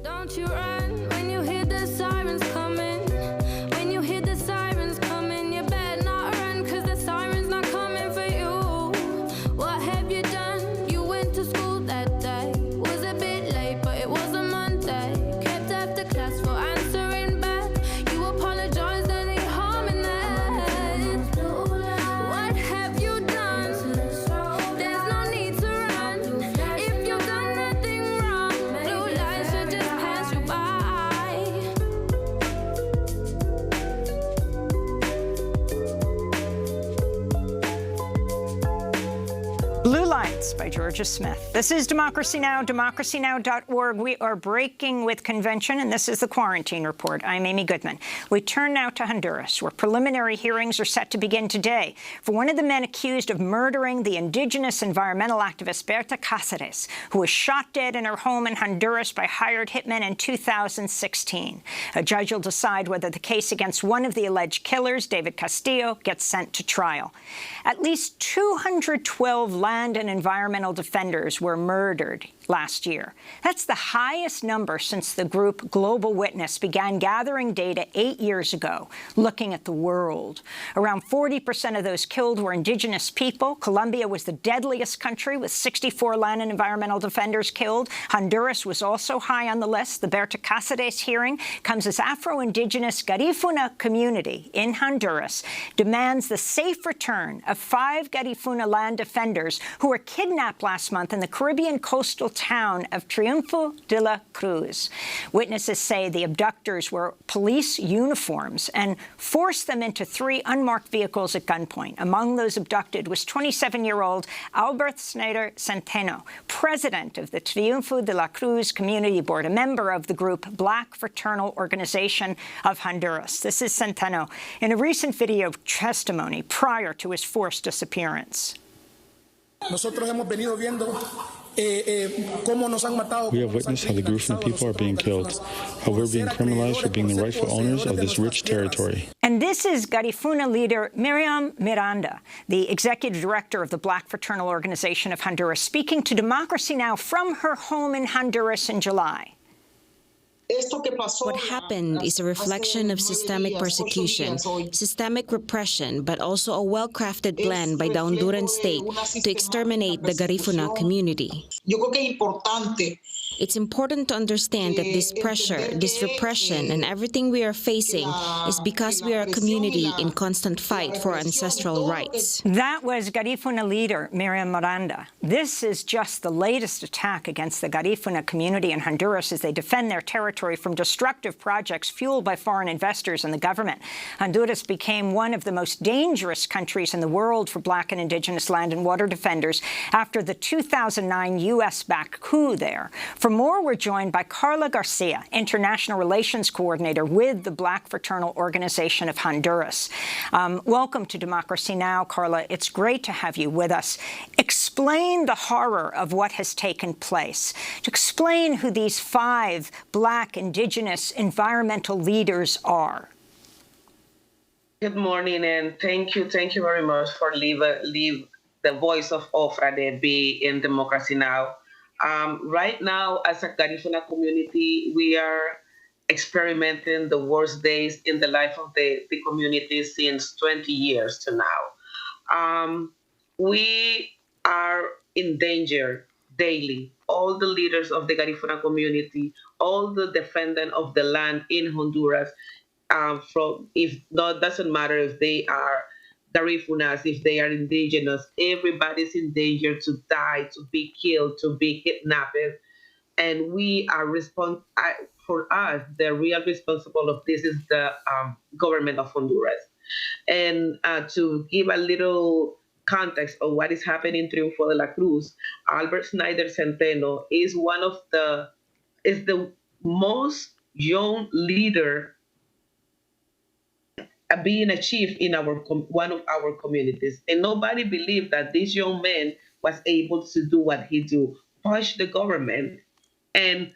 Don't you run when you hear the sirens coming. When you hear the sirens coming, you better not run, because the siren's not coming for you. What have you done? You went to school that day. Was a bit late, but it was a Monday. Kept after class for answering back. You apologized and ain't harming that. What have you done? There's no need to run. If you've done nothing wrong, blue lights should just pass you by. Blue Lights by Georgia Smith. This is Democracy Now!, democracynow.org. We are breaking with convention, and this is the Quarantine Report. I'm Amy Goodman. We turn now to Honduras, where preliminary hearings are set to begin today for one of the men accused of murdering the indigenous environmental activist Berta Cáceres, who was shot dead in her home in Honduras by hired hitmen in 2016. A judge will decide whether the case against one of the alleged killers, David Castillo, gets sent to trial. At least 212 land and environmental defenders were murdered last year. That's the highest number since the group Global Witness began gathering data 8 years ago, looking at the world. Around 40% of those killed were indigenous people. Colombia was the deadliest country, with 64 land and environmental defenders killed. Honduras was also high on the list. The Berta Cáceres hearing comes as Afro-Indigenous Garifuna community in Honduras demands the safe return of 5 Garifuna land defenders who were kidnapped last month in the Caribbean coastal town of Triunfo de la Cruz. Witnesses say the abductors wore police uniforms and forced them into 3 unmarked vehicles at gunpoint. Among those abducted was 27-year-old Albert Snyder Centeno, president of the Triunfo de la Cruz Community Board, a member of the group Black Fraternal Organization of Honduras. This is Centeno in a recent video testimony prior to his forced disappearance. We have witnessed how the Garifuna people are being killed, how we're being criminalized for being the rightful owners of this rich territory. And this is Garifuna leader Miriam Miranda, the executive director of the Black Fraternal Organization of Honduras, speaking to Democracy Now! From her home in Honduras in July. What happened is a reflection of systemic persecution, systemic repression, but also a well-crafted plan by the Honduran state to exterminate the Garifuna community. It's important to understand that this pressure, this repression, and everything we are facing is because we are a community in constant fight for ancestral rights. That was Garifuna leader Miriam Miranda. This is just the latest attack against the Garifuna community in Honduras as they defend their territory territory from destructive projects fueled by foreign investors and the government. Honduras became one of the most dangerous countries in the world for Black and Indigenous land and water defenders after the 2009 U.S.-backed coup there. For more, we're joined by Carla Garcia, International Relations Coordinator with the Black Fraternal Organization of Honduras. Welcome to Democracy Now, Carla. It's great to have you with us. Explain the horror of what has taken place. To explain who these 5 Black, Indigenous, environmental leaders are. Good morning, and thank you very much for leave the voice of Ofra be in Democracy Now. Right now, as a Garifuna community, we are experimenting the worst days in the life of the community since 20 years to now. We are in danger daily. All the leaders of the Garifuna community, all the defendants of the land in Honduras, doesn't matter if they are Garifunas, if they are indigenous, everybody's in danger to die, to be killed, to be kidnapped. And we are for us, the real responsible of this is the government of Honduras. And to give a little context of what is happening in Triunfo de la Cruz, Albert Snyder Centeno is the most young leader being achieved in one of our communities. And nobody believed that this young man was able to do what he do, push the government and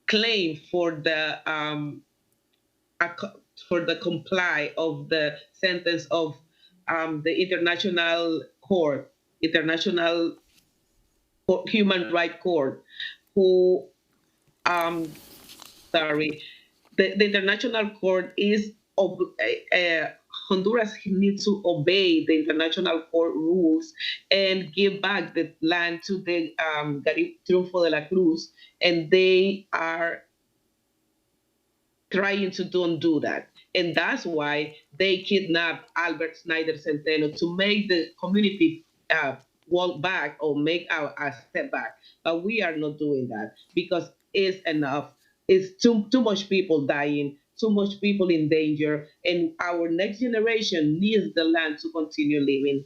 claim for the comply of the sentence of the International Human Rights Court, who the International Court is Honduras needs to obey the International Court rules and give back the land to the Triunfo de la Cruz, and they are trying to don't do that. And that's why they kidnapped Albert Snyder Centeno, to make the community walk back or make a step back. But we are not doing that because it's enough. It's too much people dying, too much people in danger, and our next generation needs the land to continue living.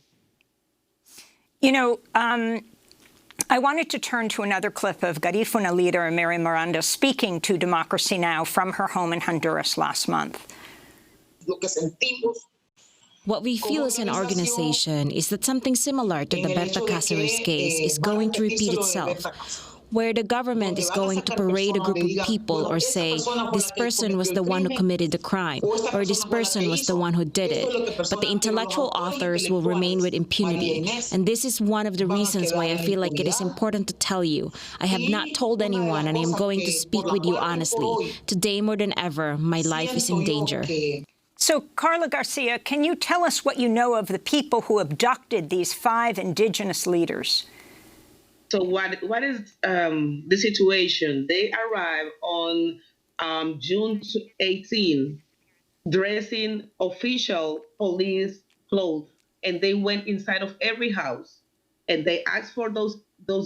You know, I wanted to turn to another clip of Garifuna leader Mary Miranda speaking to Democracy Now! From her home in Honduras last month. What we feel as an organization is that something similar to the Berta Cáceres case is going to repeat itself, where the government is going to parade a group of people or say, this person was the one who committed the crime, or this person was the one who did it. But the intellectual authors will remain with impunity. And this is one of the reasons why I feel like it is important to tell you. I have not told anyone, and I am going to speak with you honestly. Today, more than ever, my life is in danger. So, Carla Garcia, can you tell us what you know of the people who abducted these 5 indigenous leaders? So what is the situation? They arrived on June 18, dressing official police clothes, and they went inside of every house, and they asked for those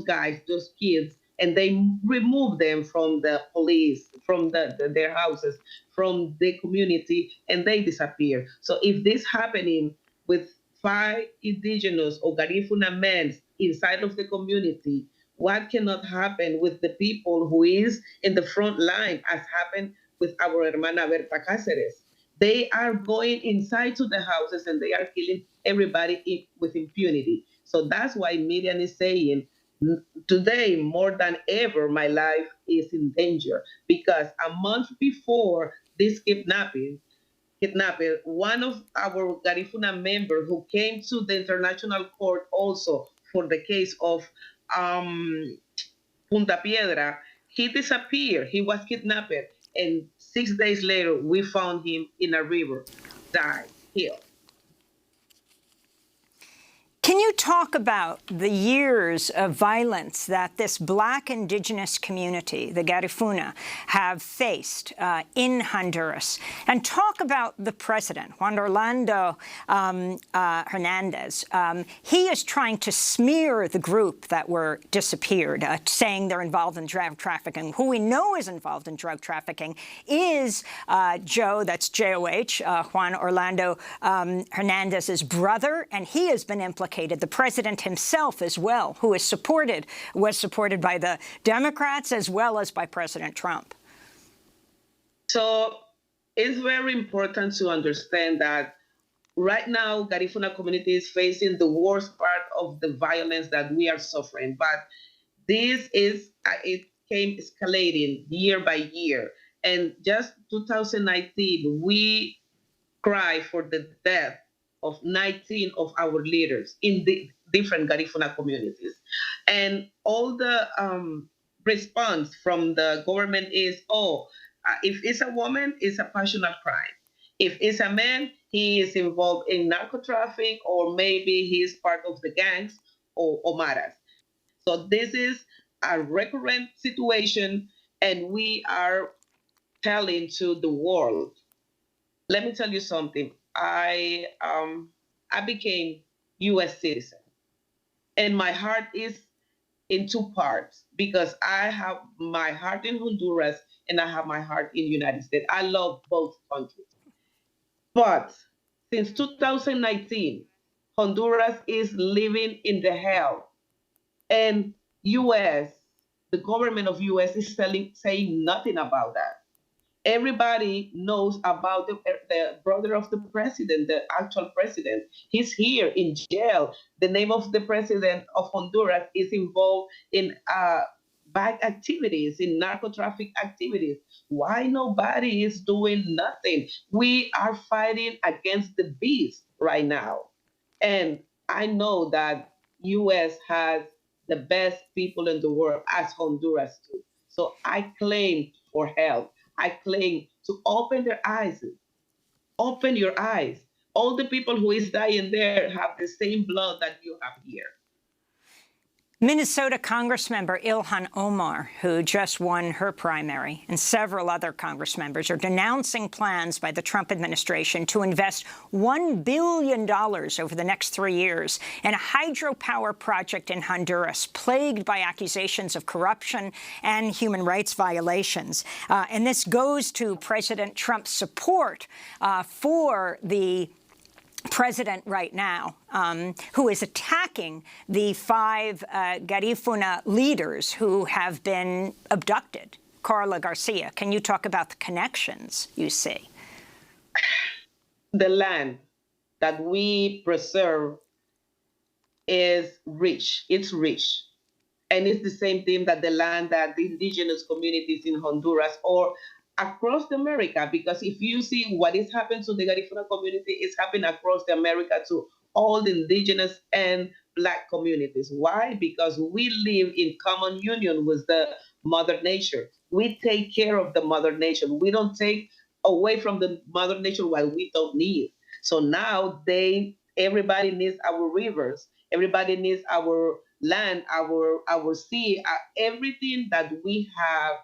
guys, those kids, and they removed them from the police, from their houses, from the community, and they disappear. So if this happening with 5 indigenous or Garifuna men inside of the community, what cannot happen with the people who is in the front line, as happened with our hermana Berta Cáceres? They are going inside to the houses and they are killing everybody with impunity. So that's why Miriam is saying, today, more than ever, my life is in danger, because a month before this kidnapping, one of our Garifuna members who came to the International Court also for the case of Punta Piedra, he disappeared. He was kidnapped. And 6 days later, we found him in a river, died, killed. Can you talk about the years of violence that this Black indigenous community, the Garifuna, have faced in Honduras? And talk about the president, Juan Orlando Hernandez. He is trying to smear the group that were disappeared, saying they're involved in drug trafficking. Who we know is involved in drug trafficking is Joe, that's J-O-H, Juan Orlando Hernandez's brother, and he has been implicated. The president himself as well, who was supported by the Democrats as well as by President Trump. So it's very important to understand that right now, Garifuna community is facing the worst part of the violence that we are suffering. But this is, it came escalating year by year. And just 2019, we cry for the death of 19 of our leaders in the different Garifuna communities. And all the response from the government is, if it's a woman, it's a passionate crime. If it's a man, he is involved in narco trafficking, or maybe he is part of the gangs or Omaras. So this is a recurrent situation, and we are telling to the world. Let me tell you something. I became U.S. citizen, and my heart is in two parts because I have my heart in Honduras and I have my heart in the United States. I love both countries. But since 2019, Honduras is living in the hell, and U.S., the government of U.S. is saying nothing about that. Everybody knows about the brother of the president, the actual president. He's here in jail. The name of the president of Honduras is involved in bad activities, in narco traffic activities. Why nobody is doing nothing? We are fighting against the beast right now. And I know that U.S. has the best people in the world, as Honduras too. So I claim for help. I claim to open their eyes. Open your eyes. All the people who is dying there have the same blood that you have here. Minnesota Congressmember Ilhan Omar, who just won her primary, and several other Congress members are denouncing plans by the Trump administration to invest $1 billion over the next 3 years in a hydropower project in Honduras, plagued by accusations of corruption and human rights violations. And this goes to President Trump's support for the president right now, who is attacking the 5 Garifuna leaders who have been abducted. Carla Garcia, can you talk about the connections you see? The land that we preserve is rich. It's rich. And it's the same thing that the land that the indigenous communities in Honduras or across America, because if you see what is happening to the Garifuna community, it's happening across America to all the indigenous and Black communities. Why? Because we live in common union with the Mother Nature. We take care of the Mother Nature. We don't take away from the Mother Nature what we don't need. So now everybody needs our rivers. Everybody needs our land, our sea, everything that we have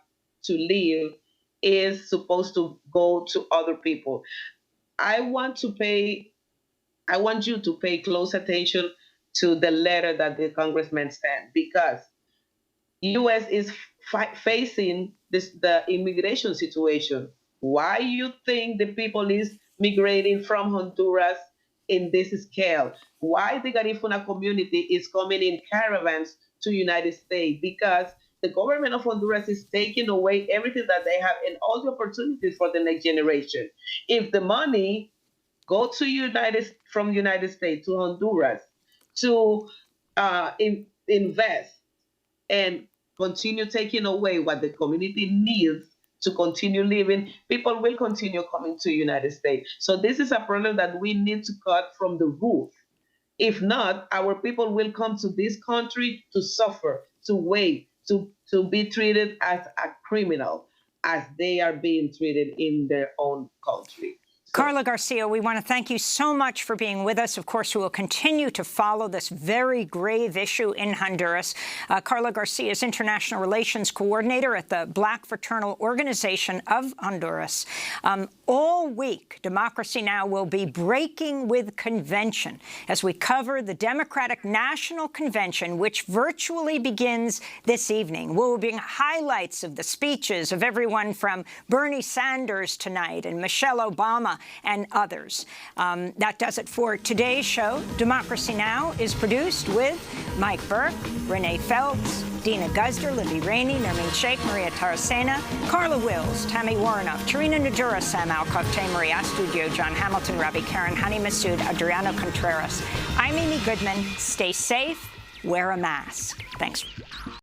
to live is supposed to go to other people. I want you to pay close attention to the letter that the congressman sent, because U.S. is facing the immigration situation. Why you think the people is migrating from Honduras in this scale? Why the Garifuna community is coming in caravans to United States? Because the government of Honduras is taking away everything that they have and all the opportunities for the next generation. If the money go to from United States to Honduras to invest and continue taking away what the community needs to continue living, people will continue coming to United States. So this is a problem that we need to cut from the roof. If not, our people will come to this country to suffer, to wait, to be treated as a criminal, as they are being treated in their own country. Carla Garcia, we want to thank you so much for being with us. Of course, we will continue to follow this very grave issue in Honduras. Carla Garcia is International Relations Coordinator at the Black Fraternal Organization of Honduras. All week, Democracy Now! Will be breaking with convention as we cover the Democratic National Convention, which virtually begins this evening. We'll bring highlights of the speeches of everyone from Bernie Sanders tonight and Michelle Obama and others. That does it for today's show. Democracy Now! Is produced with Mike Burke, Renee Phelps, Dina Guzder, Libby Rainey, Nermeen Sheikh, Maria Taracena, Carla Wills, Tammy Warnoff, Tarina Nadura, Sam Alcoff, Tay Maria Studio, John Hamilton, Robbie Karen, Hani Massoud, Adriano Contreras. I'm Amy Goodman. Stay safe. Wear a mask. Thanks.